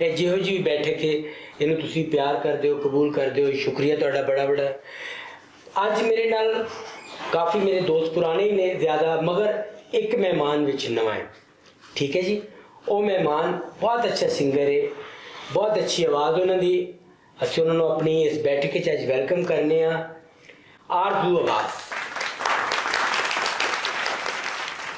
ਇਹ ਜਿਹੋ ਜਿਹੀ ਬੈਠਕ ਹੈ ਇਹਨੂੰ ਤੁਸੀਂ ਪਿਆਰ ਕਰਦੇ ਹੋ, ਕਬੂਲ ਕਰਦੇ ਹੋ, ਸ਼ੁਕਰੀਆ ਤੁਹਾਡਾ ਬੜਾ ਬੜਾ। ਅੱਜ ਮੇਰੇ ਨਾਲ ਕਾਫੀ ਮੇਰੇ ਦੋਸਤ ਪੁਰਾਣੇ ਹੀ ਨੇ ਜ਼ਿਆਦਾ, ਮਗਰ ਇੱਕ ਮਹਿਮਾਨ ਵਿੱਚ ਨਵਾਂ ਹੈ। ਠੀਕ ਹੈ ਜੀ, ਉਹ ਮਹਿਮਾਨ ਬਹੁਤ ਅੱਛਾ ਸਿੰਗਰ ਹੈ, ਬਹੁਤ ਅੱਛੀ ਆਵਾਜ਼ ਉਹਨਾਂ ਦੀ। ਅਸੀਂ ਉਹਨਾਂ ਨੂੰ ਆਪਣੀ ਇਸ ਬੈਠਕ 'ਚ ਅੱਜ ਵੈਲਕਮ ਕਰਨੇ ਆ। ਆਰਜ਼ੂ ਆਵਾਜ਼,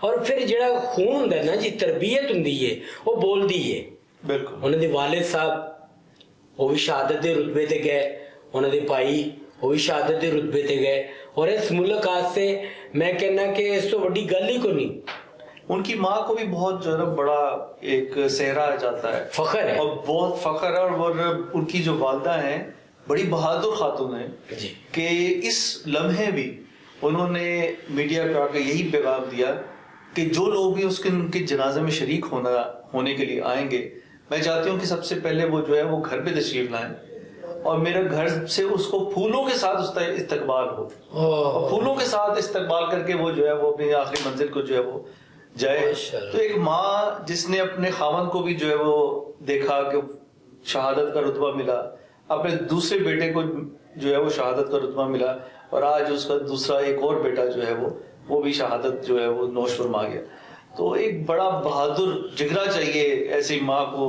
اور پھر جڑا خون ہوندا ہے نا جی, تربیت ہوندی ہے وہ بولدی ہے. بالکل انہوں دے والد صاحب وہ بھی شہادت دے رتبے تے گئے, انہوں دے بھائی وہ بھی شہادت دے رتبے تے گئے, اور اس ملک واسطے میں کہنا کہ اس تو بڑی گل ہی کوئی نہیں. ان کی ماں کو بھی بہت جو ہے نا بڑا ایک صحرا جاتا ہے, فخر ہے, اور بہت فخر ہے. اور ان کی جو والدہ ہیں بڑی بہادر خاتون ہیں جی, کہ اس لمحے بھی انہوں نے میڈیا پہ آ کے یہی پیغام دیا کہ جو لوگ بھی ان کے جنازے میں شریک ہونے کے لیے آئیں گے, میں چاہتی ہوں کہ سب سے پہلے وہ جو ہے وہ گھر پہ تشریف لائیں, اور میرے گھر سے اس کو پھولوں کے ساتھ اس کا استقبال ہو, اور پھولوں کے ساتھ استقبال کر کے وہ جو ہے وہ اپنی آخری منزل کو جو ہے وہ جائے. تو ایک ماں جس نے اپنے خاوند کو بھی جو ہے وہ دیکھا کہ شہادت کا رتبہ ملا, اپنے دوسرے بیٹے کو جو ہے وہ شہادت کا رتبہ ملا, اور آج اس کا دوسرا ایک اور بیٹا جو ہے وہ بھی شہادت جو ہے وہ نوش فرما گیا. تو ایک بڑا بہادر جگرا چاہیے ایسی ماں کو,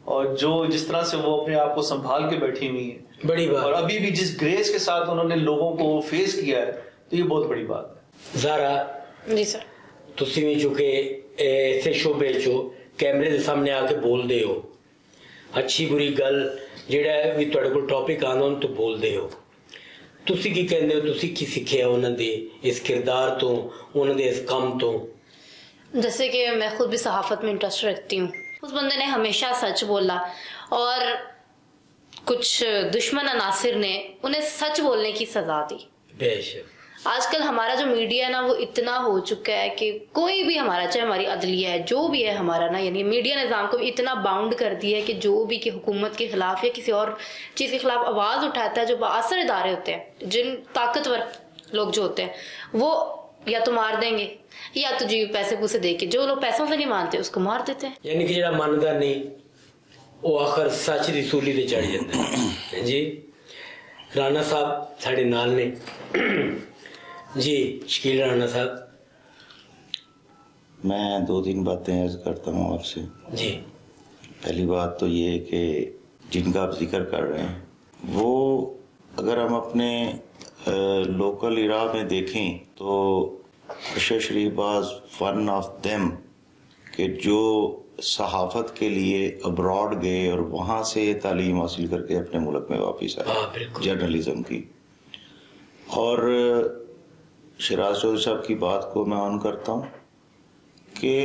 اور جو جس طرح سے وہ اپنے آپ کو سنبھال کے بیٹھی ہوئی ہیں, بڑی بات, اور ابھی بھی جس گریس کے ساتھ انہوں نے لوگوں کو فیس کیا ہے, تو یہ بہت بڑی بات ہے. زارا جی سر, تسی بھی چونکہ ایسے شعبے چو کیمرے دے سامنے آ کے بول دے ہو, اچھی بری گل جڑا ہے بھی تواڈے کول ٹاپک آندا تو بول دے ہو, تسی کی کہندے ہو, تسی کی سیکھیا انہاں دے اس کردار تو, انہاں دے اس کام تو؟ جیسے کہ میں خود بھی صحافت میں انٹرسٹ رکھتی ہوں, اس بندے نے ہمیشہ سچ بولا, اور کچھ دشمن عناصر نے انہیں سچ بولنے کی سزا دی. بے شک. آج کل ہمارا جو میڈیا ہے نا وہ اتنا ہو چکا ہے کہ کوئی بھی ہمارا, چاہے ہماری عدلیہ ہے, جو بھی ہے ہمارا نا, یعنی میڈیا نظام کو اتنا باؤنڈ کر دیا ہے کہ جو بھی کہ حکومت کے خلاف یا کسی اور چیز کے خلاف آواز اٹھاتا ہے, جو بااثر ادارے ہوتے ہیں, جن طاقتور لوگ جو ہوتے ہیں, وہ یا تو مار دیں گے یا تو جی پیسے پوسے دے کے, جو لوگ پیسوں سے نہیں مانتے اس کو مار دیتے ہیں. یعنی کہ جڑا ماندا نہیں وہ آخر سچ دی سولی تے چڑھ جاندا ہے. جی رانا صاحب ساڈے نال نے. جی شکیل رانا صاحب. میں 2-3 باتیں عرض کرتا ہوں آپ سے. جی, پہلی بات تو یہ کہ جن کا آپ ذکر کر رہے ہیں وہ اگر ہم اپنے لوکل ایرا میں دیکھیں تو ارشد شریف واز ون آف دیم, کہ جو صحافت کے لیے ابراڈ گئے اور وہاں سے تعلیم حاصل کر کے اپنے ملک میں واپس آئے جرنلزم کی. اور شراز چودھری صاحب کی بات کو میں آن کرتا ہوں کہ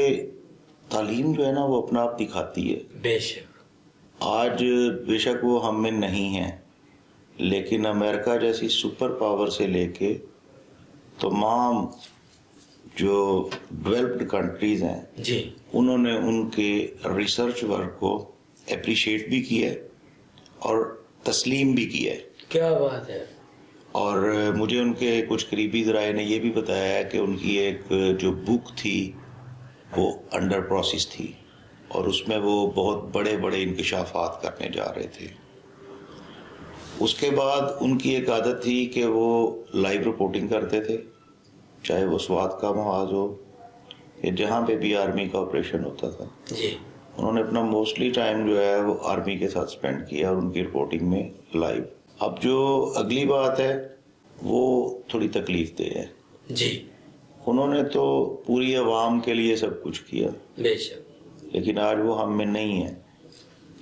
تعلیم جو ہے نا وہ اپنا آپ دکھاتی ہے. بے شک. آج بے شک وہ ہم میں نہیں ہیں, لیکن امریکہ جیسی سپر پاور سے لے کے تمام جو ڈیولپڈ کنٹریز ہیں جی, انہوں نے ان کے ریسرچ ورک کو اپریشیٹ بھی کیا ہے اور تسلیم بھی کیا ہے. کیا بات ہے. اور مجھے ان کے کچھ قریبی ذرائع نے یہ بھی بتایا ہے کہ ان کی ایک جو بک تھی وہ انڈر پروسیس تھی, اور اس میں وہ بہت بڑے بڑے انکشافات کرنے جا رہے تھے. اس کے بعد ان کی ایک عادت تھی کہ وہ لائیو رپورٹنگ کرتے تھے, چاہے وہ سوات کا محاذ ہو یا جہاں پہ بھی آرمی کا آپریشن ہوتا تھا. جی, انہوں نے اپنا موسٹلی ٹائم جو ہے وہ آرمی کے ساتھ سپینڈ کیا, اور ان کی رپورٹنگ میں لائیو. اب جو اگلی بات ہے وہ تھوڑی تکلیف دہ ہے. جی, انہوں نے تو پوری عوام کے لیے سب کچھ کیا, بے شک, لیکن آج وہ ہم میں نہیں ہے.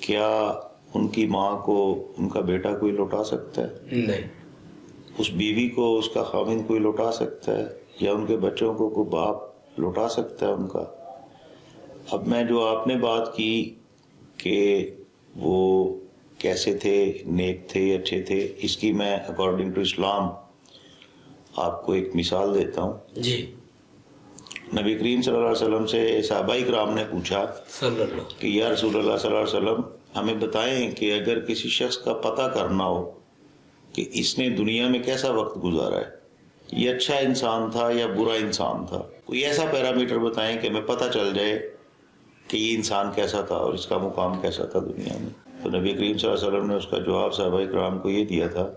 کیا ان کی ماں کو ان کا بیٹا کوئی لوٹا سکتا ہے؟ نہیں. اس بیوی کو اس کا خاوند کوئی لوٹا سکتا ہے؟ یا ان کے بچوں کو کوئی باپ لوٹا سکتا ہے ان کا؟ اب میں جو آپ نے بات کی کہ وہ کیسے تھے, نیک تھے, اچھے تھے, اس کی میں اکارڈنگ ٹو اسلام آپ کو ایک مثال دیتا ہوں. جی, نبی کریم صلی اللہ علیہ وسلم سے صحابہ کرام نے پوچھا صلی اللہ, کہ یا رسول اللہ صلی اللہ علیہ وسلم ہمیں بتائیں کہ اگر کسی شخص کا پتہ کرنا ہو کہ اس نے دنیا میں کیسا وقت گزارا ہے, یہ اچھا انسان تھا یا برا انسان تھا, کوئی ایسا پیرامیٹر بتائیں کہ ہمیں پتہ چل جائے کہ یہ انسان کیسا تھا اور اس کا مقام کیسا تھا دنیا میں. تو نبی کریم صلی اللہ علیہ وسلم نے اس کا جواب صحابہ کرام کو یہ دیا تھا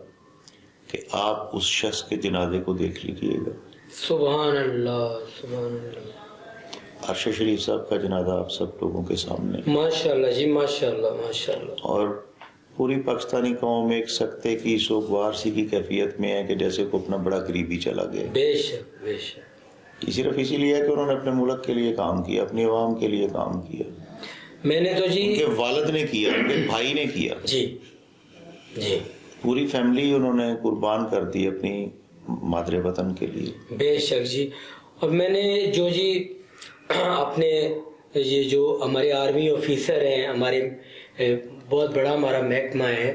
کہ آپ اس شخص کے جنازے کو دیکھ لیجئے گا. سبحان اللہ, سبحان اللہ. ارشد شریف صاحب کا جنازہ آپ سب لوگوں کے سامنے, ماشاء اللہ جی, ماشاء اللہ, ماشاء اللہ. اور پوری پاکستانی قوم ایک سکتے کی سوگوار سی کی کیفیت میں ہے کہ جیسے کو اپنا بڑا قریبی چلا گیا. بے شک, بے شک. یہ صرف اسی لیے ہے کہ انہوں نے اپنے ملک کے لیے کام کیا، اپنی عوام کے لیے کام کیا. میں نے تو جی ان کے والد نے کیا، ان کے بھائی نے کیا، جی جی پوری فیملی انہوں نے قربان کر دی اپنی مادر وطن کے لیے. بے شک جی. اور میں نے جو جی اپنے یہ جو ہمارے آرمی آفیسر ہیں، ہمارے بہت بڑا ہمارا محکمہ ہے،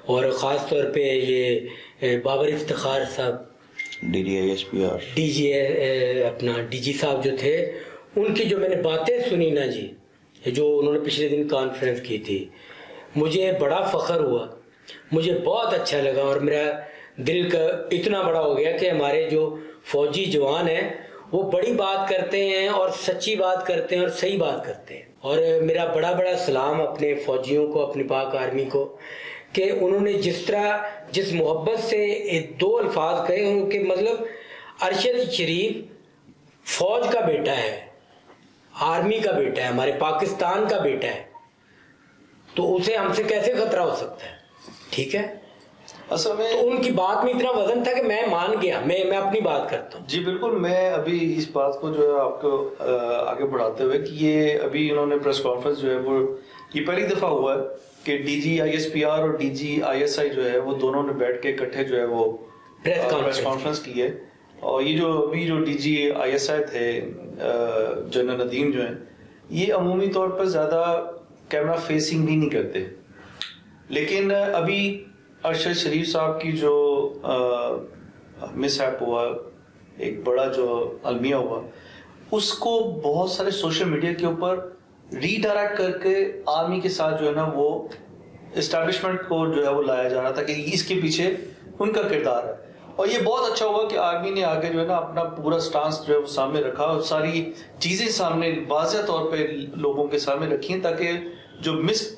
اور خاص طور پہ یہ بابر افتخار صاحب DGISPR اپنا ڈی جی صاحب جو تھے، ان کی جو میں نے باتیں سنی نا جی، جو انہوں نے پچھلے دن کانفرنس کی تھی، مجھے بڑا فخر ہوا، مجھے بہت اچھا لگا، اور میرا دل کا اتنا بڑا ہو گیا کہ ہمارے جو فوجی جوان ہیں وہ بڑی بات کرتے ہیں اور سچی بات کرتے ہیں اور صحیح بات کرتے ہیں. اور میرا بڑا بڑا سلام اپنے فوجیوں کو، اپنی پاک آرمی کو، کہ انہوں نے جس طرح جس محبت سے دو الفاظ کہے، ان کے مطلب ارشد شریف فوج کا بیٹا ہے، آرمی کا بیٹا ہے، ہمارے پاکستان کا بیٹا ہے، تو اسے ہم سے کیسے خطرہ ہو سکتا ہے؟ ٹھیک ہے. اصل میں تو ان کی بات میں اتنا وزن تھا کہ میں مان گیا. میں اپنی بات کرتا ہوں. جی بالکل. میں ابھی اس بات کو جو ہے آپ کو آگے بڑھاتے ہوئے کہ یہ ابھی انہوں نے پریس کانفرنس جو ہے وہ یہ پہلی دفعہ ہوا ہے کہ DGISPR اور DGISI جو ہے وہ دونوں نے بیٹھ کے اکٹھے جو ہے وہ پریس کانفرنس کی ہے. اور یہ جو ابھی جو DGISI تھے جنرل ندیم جو ہیں، یہ عمومی طور پر زیادہ کیمرہ فیسنگ بھی نہیں کرتے، لیکن ابھی ارشد شریف صاحب کی جو مس ہیپ ہوا، ایک بڑا جو المیہ ہوا، اس کو بہت سارے سوشل میڈیا کے اوپر ری ڈائریکٹ کر کے آرمی کے ساتھ جو ہے نا وہ اسٹیبلشمنٹ کو جو ہے وہ لایا جا رہا تھا کہ اس کے پیچھے ان کا کردار ہے. اور یہ بہت اچھا ہوا کہ آرمی نے آگے جو ہے نا اپنا پورا سٹانس جو ہے وہ سامنے رکھا اور ساری چیزیں سامنے واضح طور پہ لوگوں کے سامنے رکھی ہیں، تاکہ جو مس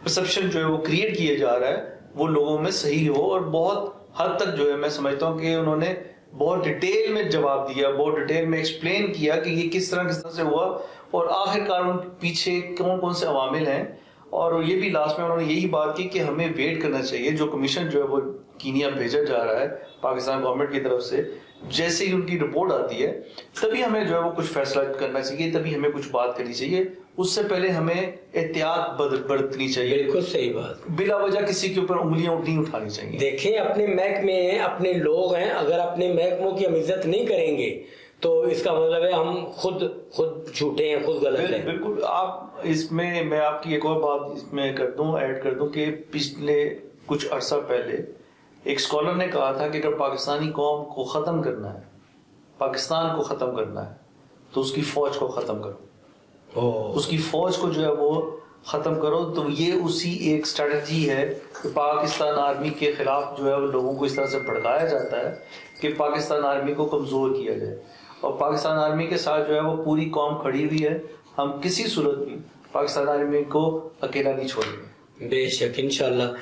پرسپشن جو ہے وہ کریٹ کیا جا رہا ہے وہ لوگوں میں صحیح ہو. اور بہت حد تک جو ہے میں سمجھتا ہوں کہ انہوں نے بہت ڈیٹیل میں جواب دیا، بہت ڈیٹیل میں ایکسپلین کیا کہ یہ کس طرح سے ہوا اور آخر کار ان پیچھے کون کون سے عوامل ہیں. اور یہ بھی لاسٹ میں انہوں نے یہی بات کی کہ ہمیں ویٹ کرنا چاہیے، جو کمیشن جو ہے وہ کینیا بھیجا جا رہا ہے پاکستان گورنمنٹ کی طرف سے، جیسے ہی ان کی رپورٹ آتی ہے تبھی ہمیں جو ہے وہ کچھ فیصلہ کرنا چاہیے، تبھی ہمیں کچھ بات کرنی چاہیے. اس سے پہلے ہمیں احتیاط برتنی چاہیے. بالکل صحیح بات. بلا وجہ کسی کے اوپر انگلیاں نہیں اٹھانی چاہیے. دیکھیں اپنے محکمے ہیں، اپنے لوگ ہیں، اگر اپنے محکموں کی ہم عزت نہیں کریں گے تو اس کا مطلب ہے ہم خود جھوٹے ہیں، خود غلط ہیں. بالکل. آپ اس میں آپ کی ایک اور بات اس میں ایڈ کر دوں کہ پچھلے کچھ عرصہ پہلے ایک اسکالر نے کہا تھا کہ اگر پاکستانی قوم کو ختم کرنا ہے، پاکستان کو ختم کرنا ہے، تو اس کی فوج کو ختم کرو. اس کی فوج کو جو ہے وہ ختم کرو. تو یہ اسی ایک اسٹریٹجی ہے کہ پاکستان آرمی کے خلاف جو ہے وہ لوگوں کو اس طرح سے بھڑکایا جاتا ہے کہ پاکستان آرمی کو کمزور کیا جائے. اور پاکستان آرمی کے ساتھ جو ہے وہ پوری قوم کھڑی ہوئی ہے. ہم کسی صورت بھی پاکستان آرمی کو اکیلا نہیں چھوڑیں گے. بے شک انشاءاللہ.